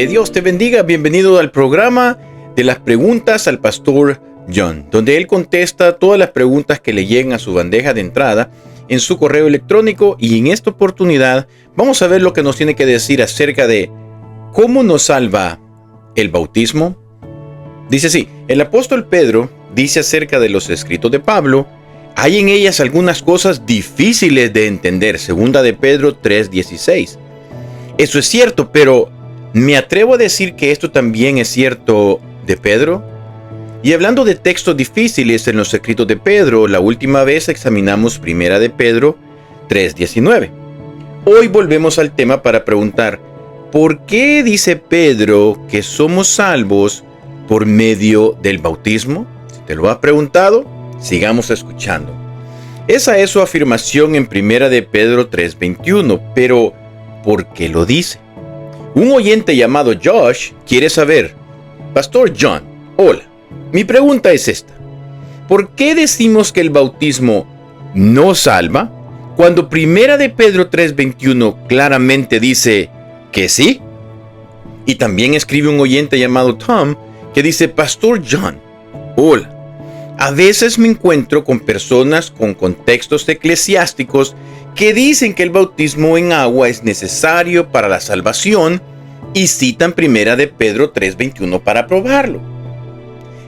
Que Dios te bendiga. Bienvenido al programa de las preguntas al pastor John, donde él contesta todas las preguntas que le lleguen a su bandeja de entrada en su correo electrónico. Y en esta oportunidad vamos a ver lo que nos tiene que decir acerca de cómo nos salva el bautismo. Dice así: el apóstol Pedro dice acerca de los escritos de Pablo, hay en ellas algunas cosas difíciles de entender. Segunda de Pedro 3:16. Eso es cierto, pero me atrevo a decir que esto también es cierto de Pedro. Y hablando de textos difíciles en los escritos de Pedro, la última vez examinamos Primera de Pedro 3:19. Hoy volvemos al tema para preguntar, ¿por qué dice Pedro que somos salvos por medio del bautismo? Si te lo has preguntado, sigamos escuchando. Esa es su afirmación en Primera de Pedro 3:21, pero ¿por qué lo dice? Un oyente llamado Josh quiere saber: Pastor John, hola, mi pregunta es esta. ¿Por qué decimos que el bautismo no salva cuando Primera de Pedro 3:21 claramente dice que sí? Y también escribe un oyente llamado Tom que dice: Pastor John, hola. A veces me encuentro con personas con contextos eclesiásticos que dicen que el bautismo en agua es necesario para la salvación y citan Primera de Pedro 3:21 para probarlo.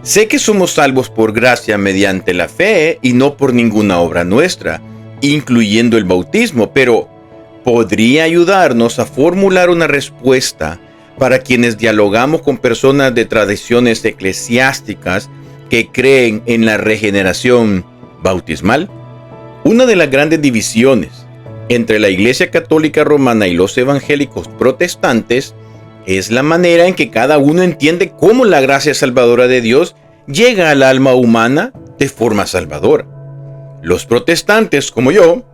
Sé que somos salvos por gracia mediante la fe y no por ninguna obra nuestra, incluyendo el bautismo, pero ¿podría ayudarnos a formular una respuesta para quienes dialogamos con personas de tradiciones eclesiásticas que creen en la regeneración bautismal? Una de las grandes divisiones entre la Iglesia Católica Romana y los evangélicos protestantes es la manera en que cada uno entiende cómo la gracia salvadora de Dios llega al alma humana de forma salvadora. Los protestantes, como yo,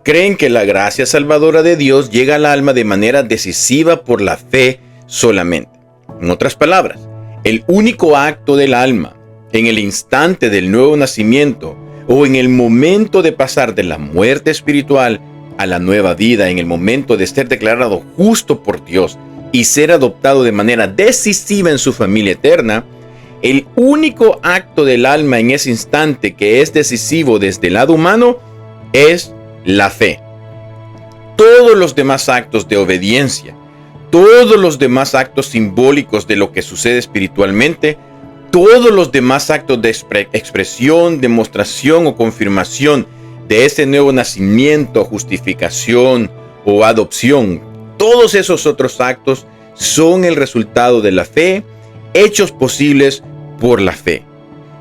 creen que la gracia salvadora de Dios llega al alma de manera decisiva por la fe solamente. En otras palabras, el único acto del alma en el instante del nuevo nacimiento o en el momento de pasar de la muerte espiritual a la nueva vida, en el momento de ser declarado justo por Dios y ser adoptado de manera decisiva en su familia eterna, el único acto del alma en ese instante que es decisivo desde el lado humano es la fe. Todos los demás actos de obediencia, todos los demás actos simbólicos de lo que sucede espiritualmente, todos los demás actos de expresión, demostración o confirmación de ese nuevo nacimiento, justificación o adopción, todos esos otros actos son el resultado de la fe, hechos posibles por la fe.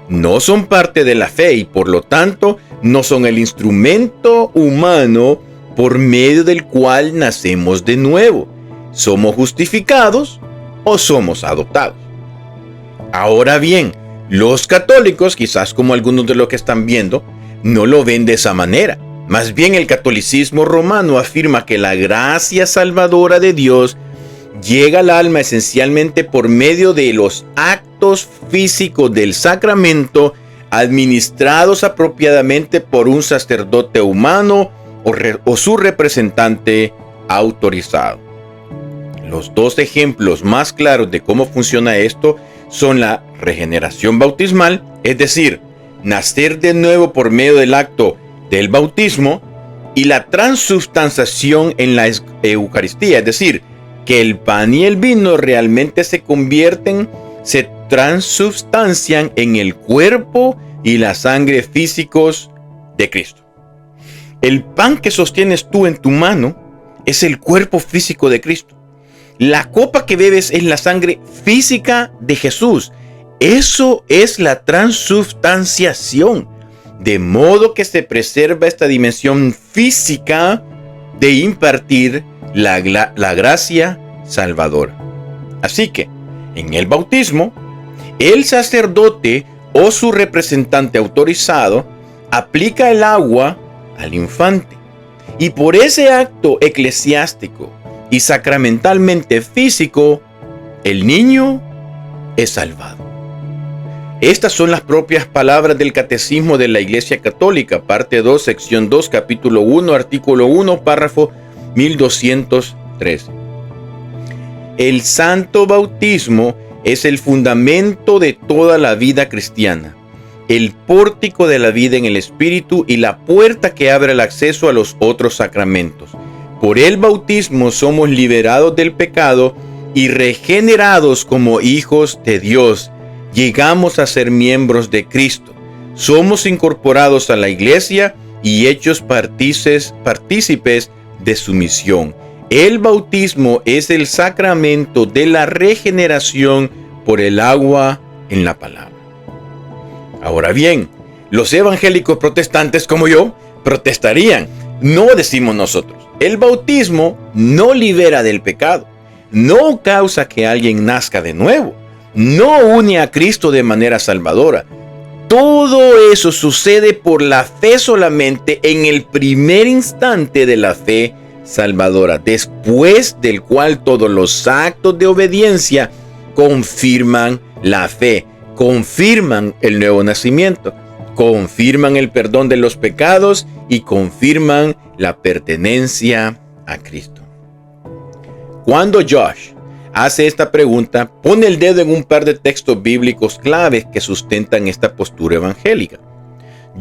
No son parte de la fe y por lo tanto no son el instrumento humano por medio del cual nacemos de nuevo. ¿Somos justificados o somos adoptados? Ahora bien, los católicos, quizás como algunos de los que están viendo, no lo ven de esa manera. Más bien el catolicismo romano afirma que la gracia salvadora de Dios llega al alma esencialmente por medio de los actos físicos del sacramento administrados apropiadamente por un sacerdote humano o su representante autorizado. Los dos ejemplos más claros de cómo funciona esto son la regeneración bautismal, es decir, nacer de nuevo por medio del acto del bautismo, y la transubstanciación en la Eucaristía, es decir, que el pan y el vino realmente se transubstancian en el cuerpo y la sangre físicos de Cristo. El pan que sostienes tú en tu mano es el cuerpo físico de Cristo. La copa que bebes es la sangre física de Jesús. Eso es la transubstanciación. De modo que se preserva esta dimensión física de impartir la gracia salvadora. Así que, en el bautismo, el sacerdote o su representante autorizado aplica el agua al infante. Y por ese acto eclesiástico y sacramentalmente físico, el niño es salvado. Estas son las propias palabras del Catecismo de la Iglesia Católica, parte 2, sección 2, capítulo 1, artículo 1, párrafo 1213. El santo bautismo es el fundamento de toda la vida cristiana, el pórtico de la vida en el Espíritu y la puerta que abre el acceso a los otros sacramentos. Por el bautismo somos liberados del pecado y regenerados como hijos de Dios. Llegamos a ser miembros de Cristo. Somos incorporados a la iglesia y hechos partícipes de su misión. El bautismo es el sacramento de la regeneración por el agua en la palabra. Ahora bien, los evangélicos protestantes como yo protestarían. No decimos nosotros. El bautismo no libera del pecado, no causa que alguien nazca de nuevo, no une a Cristo de manera salvadora. Todo eso sucede por la fe solamente en el primer instante de la fe salvadora, después del cual todos los actos de obediencia confirman la fe, confirman el nuevo nacimiento, confirman el perdón de los pecados y confirman la pertenencia a Cristo. Cuando Josh hace esta pregunta, pone el dedo en un par de textos bíblicos claves que sustentan esta postura evangélica.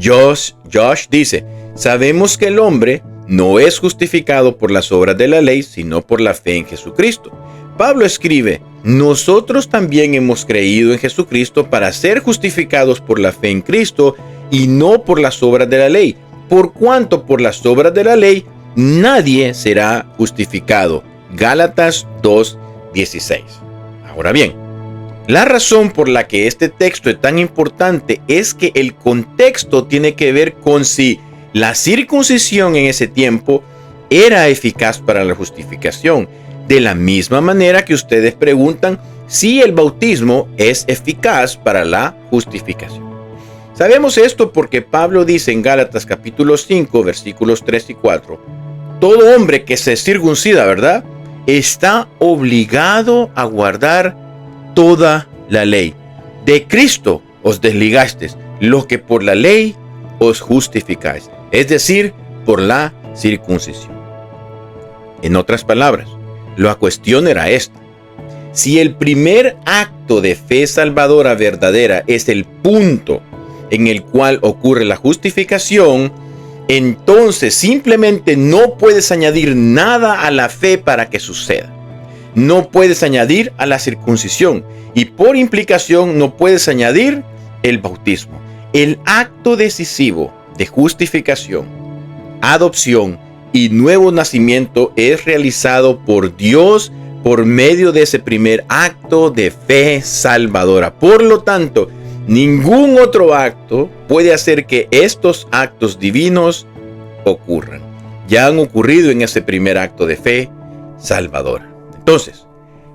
Josh dice: sabemos que el hombre no es justificado por las obras de la ley, sino por la fe en Jesucristo. Pablo escribe: nosotros también hemos creído en Jesucristo para ser justificados por la fe en Cristo y no por las obras de la ley, por cuanto por las obras de la ley nadie será justificado. Gálatas 2:16. Ahora bien, la razón por la que este texto es tan importante es que el contexto tiene que ver con si la circuncisión en ese tiempo era eficaz para la justificación, de la misma manera que ustedes preguntan si el bautismo es eficaz para la justificación. Sabemos esto porque Pablo dice en Gálatas capítulo 5, versículos 3 y 4, todo hombre que se circuncida, ¿verdad?, está obligado a guardar toda la ley. De Cristo os desligasteis, los que por la ley os justificáis, es decir, por la circuncisión. En otras palabras, la cuestión era esta: si el primer acto de fe salvadora verdadera es el punto en el cual ocurre la justificación, entonces simplemente no puedes añadir nada a la fe para que suceda. No puedes añadir a la circuncisión y por implicación no puedes añadir el bautismo. El acto decisivo de justificación, adopción y nuevo nacimiento es realizado por Dios por medio de ese primer acto de fe salvadora. Por lo tanto, ningún otro acto puede hacer que estos actos divinos ocurran. Ya han ocurrido en ese primer acto de fe salvadora. Entonces,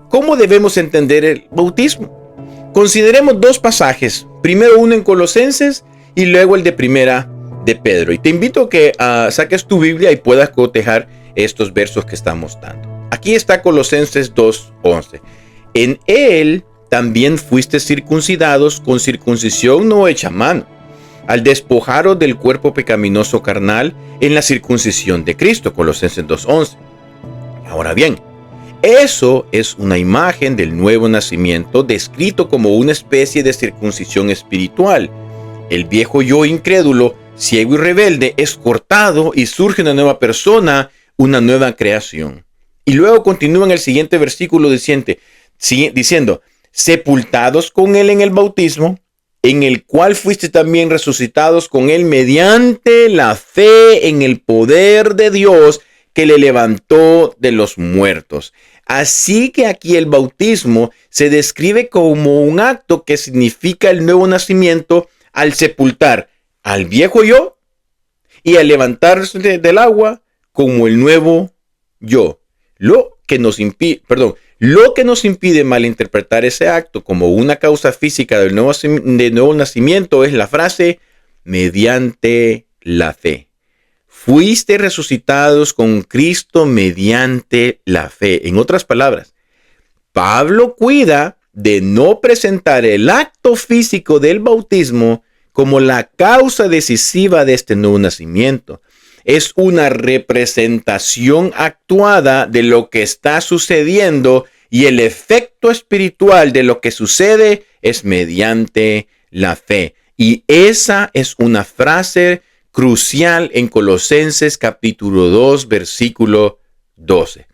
¿cómo debemos entender el bautismo? Consideremos dos pasajes. Primero uno en Colosenses y luego el de Primera de Pedro. Y te invito a que saques tu Biblia y puedas cotejar estos versos que estamos dando. Aquí está Colosenses 2:11. En él también fuiste circuncidados con circuncisión no hecha a mano, al despojaros del cuerpo pecaminoso carnal en la circuncisión de Cristo. Colosenses 2:11. Ahora bien, eso es una imagen del nuevo nacimiento descrito como una especie de circuncisión espiritual. El viejo yo incrédulo, ciego y rebelde es cortado y surge una nueva persona, una nueva creación. Y luego continúa en el siguiente versículo diciendo, sepultados con él en el bautismo, en el cual fuiste también resucitados con él mediante la fe en el poder de Dios que le levantó de los muertos. Así que aquí el bautismo se describe como un acto que significa el nuevo nacimiento al sepultar al viejo yo y al levantarse del agua como el nuevo yo. Lo que nos impide malinterpretar ese acto como una causa física del nuevo nacimiento es la frase mediante la fe. Fuiste resucitados con Cristo mediante la fe. En otras palabras, Pablo cuida de no presentar el acto físico del bautismo como la causa decisiva de este nuevo nacimiento. Es una representación actuada de lo que está sucediendo y el efecto espiritual de lo que sucede es mediante la fe. Y esa es una frase crucial en Colosenses capítulo 2, versículo 12.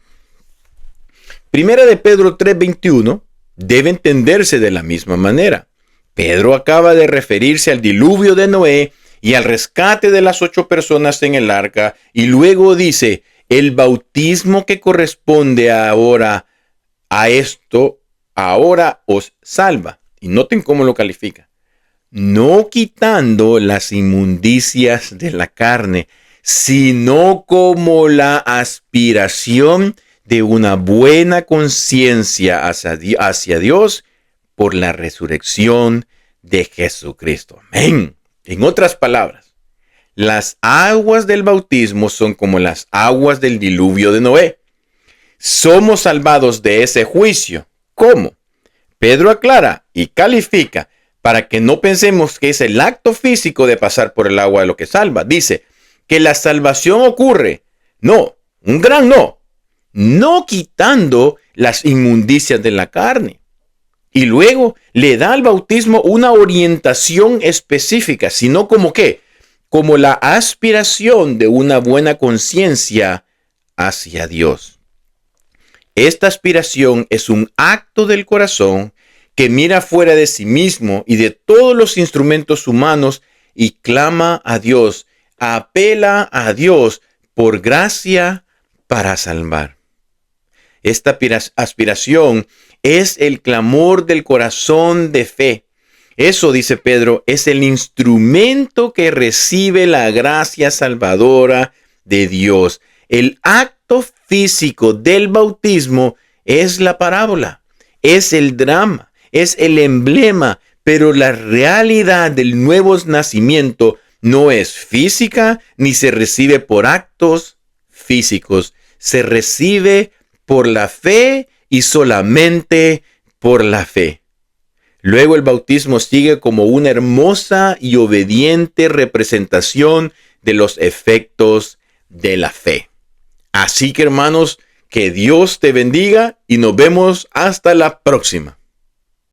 Primera de Pedro 3:21 debe entenderse de la misma manera. Pedro acaba de referirse al diluvio de Noé y al rescate de las 8 personas en el arca, y luego dice, el bautismo que corresponde ahora a esto, ahora os salva. Y noten cómo lo califica. No quitando las inmundicias de la carne, sino como la aspiración de una buena conciencia hacia Dios por la resurrección de Jesucristo. Amén. En otras palabras, las aguas del bautismo son como las aguas del diluvio de Noé. Somos salvados de ese juicio. ¿Cómo? Pedro aclara y califica para que no pensemos que es el acto físico de pasar por el agua lo que salva. Dice que la salvación ocurre, no, un gran no, no quitando las inmundicias de la carne. Y luego le da al bautismo una orientación específica, sino como qué, como la aspiración de una buena conciencia hacia Dios. Esta aspiración es un acto del corazón que mira fuera de sí mismo y de todos los instrumentos humanos y clama a Dios, apela a Dios por gracia para salvar. Esta aspiración es el clamor del corazón de fe. Eso, dice Pedro, es el instrumento que recibe la gracia salvadora de Dios. El acto físico del bautismo es la parábola, es el drama, es el emblema, pero la realidad del nuevo nacimiento no es física ni se recibe por actos físicos. Se recibe por la fe y solamente por la fe. Luego el bautismo sigue como una hermosa y obediente representación de los efectos de la fe. Así que, hermanos, que Dios te bendiga y nos vemos hasta la próxima.